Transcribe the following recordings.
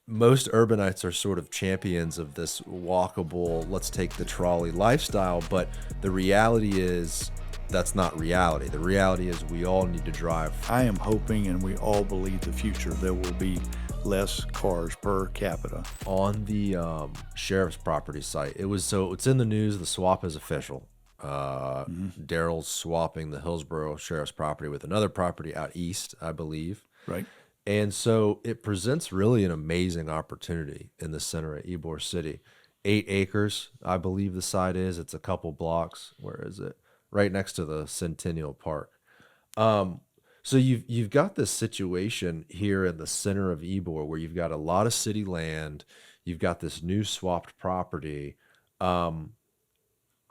most urbanites are sort of champions of this walkable, let's take the trolley lifestyle, but the reality is that's not reality. The reality is we all need to drive. I am hoping, and we all believe the future, there will be less cars per capita. On the sheriff's property site, it's in the news. The swap is official. Daryl's swapping the Hillsborough sheriff's property with another property out east, I believe. Right. And so it presents really an amazing opportunity in the center of Ybor City. 8 acres, I believe the site is. It's a couple blocks. Where is it? Right next to the Centennial Park. So you've got this situation here in the center of Ybor where you've got a lot of city land. You've got this new swapped property.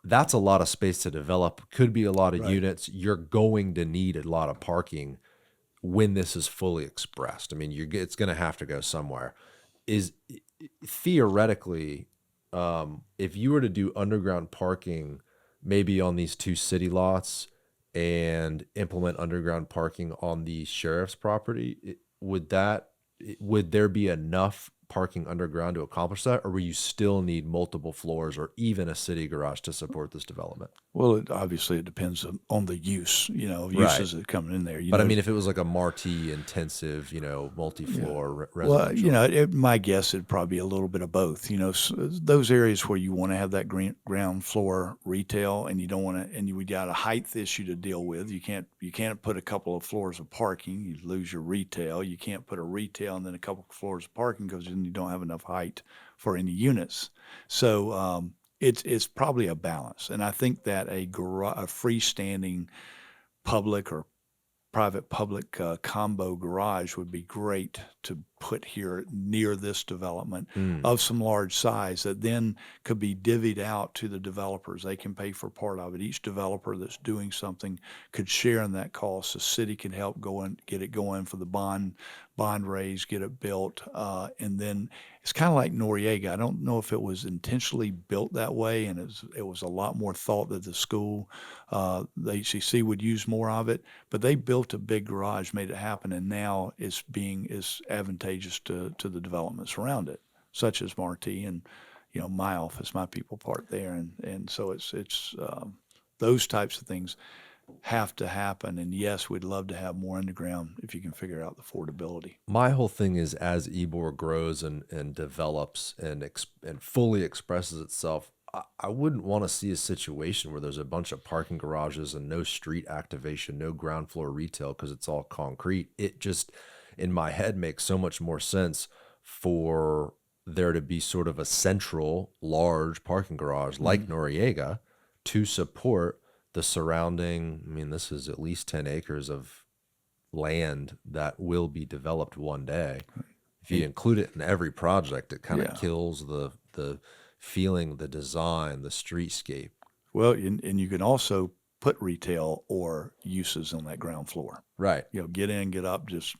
That's a lot of space to develop. Could be a lot of Right. units. You're going to need a lot of parking when this is fully expressed. I mean, it's going to have to go somewhere. Is theoretically, if you were to do underground parking, maybe on these two city lots, and implement underground parking on the sheriff's property, would there be enough parking underground to accomplish that, or will you still need multiple floors or even a city garage to support this development? Well, obviously it depends on the use, Right. uses that come in there. But I mean, if it was like a marquee intensive, multi-floor Well, residential. my guess it'd probably be a little bit of both. Those areas where you want to have that ground floor retail, and you don't want to, and we got a height issue to deal with. You can't put a couple of floors of parking. You lose your retail. You can't put a retail and then a couple of floors of parking because then you don't have enough height for any units. So it's probably a balance, and I think that a freestanding public or private public combo garage would be great to put here near this development of some large size that then could be divvied out to the developers. They can pay for part of it. Each developer that's doing something could share in that cost. The city can help go and get it going for the bond raise, get it built, and then it's kind of like Noriega. I don't know if it was intentionally built that way, and it was a lot more thought that the school, the HCC would use more of it, but they built a big garage, made it happen, and now is advantageous to the developments around it, such as Marty and my office, my people park there, and so it's those types of things have to happen. And yes, we'd love to have more underground if you can figure out the affordability. My whole thing is as Ybor grows and develops and fully expresses itself, I wouldn't want to see a situation where there's a bunch of parking garages and no street activation, no ground floor retail because it's all concrete. It just, in my head, makes so much more sense for there to be sort of a central large parking garage like Noriega to support the surrounding. I mean, this is at least 10 acres of land that will be developed one day. If you include it in every project, it kind of Yeah. kills the feeling, the design, the streetscape. Well, and you can also put retail or uses on that ground floor. Right. Get in, get up, just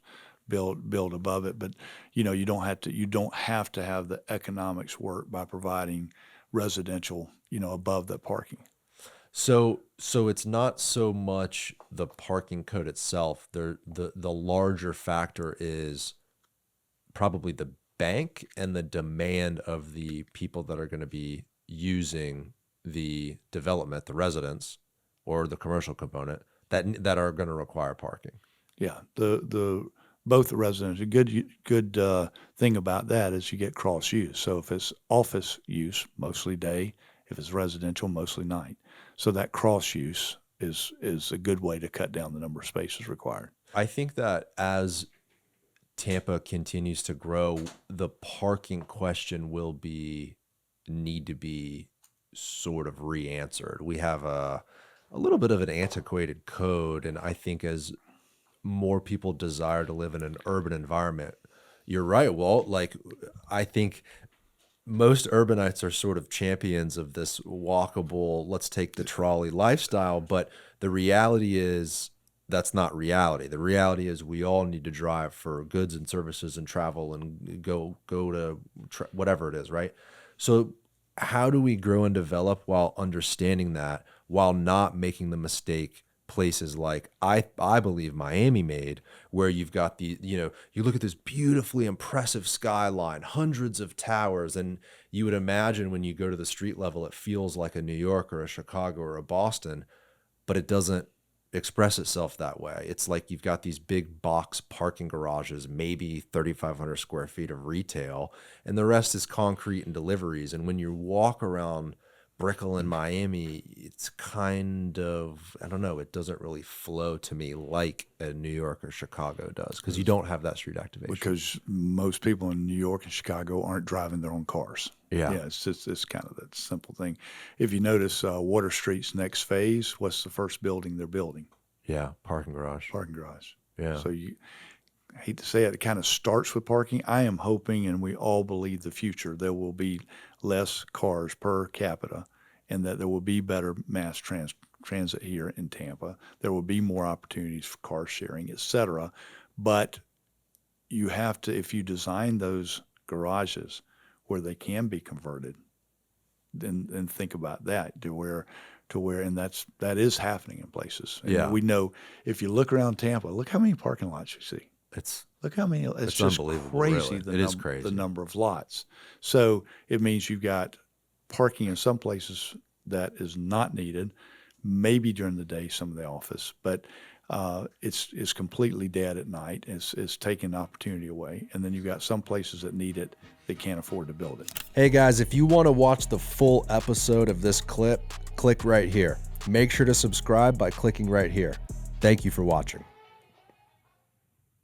build above it. But you don't have to have the economics work by providing residential, above the parking. So it's not so much the parking code itself. The larger factor is probably the bank and the demand of the people that are going to be using the development, the residents or the commercial component that are going to require parking. Yeah, the both the residents. A good thing about that is you get cross use. So if it's office use, mostly day. If it's residential, mostly night. So that cross use is a good way to cut down the number of spaces required. I think that as Tampa continues to grow, the parking question will need to be sort of re-answered. We have a little bit of an antiquated code, and I think as more people desire to live in an urban environment, you're right, Walt. Like, I think most urbanites are sort of champions of this walkable, let's take the trolley lifestyle, but the reality is that's not reality. The reality is we all need to drive for goods and services and travel and go to whatever it is, right? So how do we grow and develop while understanding that, while not making the mistake places like I believe Miami made, where you've got the, you look at this beautifully impressive skyline, hundreds of towers, and you would imagine when you go to the street level, it feels like a New York or a Chicago or a Boston, but it doesn't express itself that way. It's like you've got these big box parking garages, maybe 3,500 square feet of retail, and the rest is concrete and deliveries. And when you walk around Brickell in Miami, it's kind of, I don't know, it doesn't really flow to me like a New York or Chicago does, because you don't have that street activation. Because most people in New York and Chicago aren't driving their own cars. Yeah. It's just it's kind of that simple thing. If you notice, Water Street's next phase, what's the first building they're building? Yeah, parking garage. Parking garage. Yeah. So I hate to say it kind of starts with parking. I am hoping, and we all believe the future, there will be less cars per capita, and that there will be better mass transit here in Tampa. There will be more opportunities for car sharing, et cetera. But you have to, if you design those garages where they can be converted, then think about that to where, and that is happening in places. And Yeah. we know if you look around Tampa, look how many parking lots you see. Look how many. It's just unbelievable, crazy. really. Crazy. The number of lots. So it means you've got parking in some places that is not needed, maybe during the day, some of the office, but it's completely dead at night. It's taking opportunity away. And then you've got some places that need it that can't afford to build it. Hey guys, if you want to watch the full episode of this clip, click right here. Make sure to subscribe by clicking right here. Thank you for watching.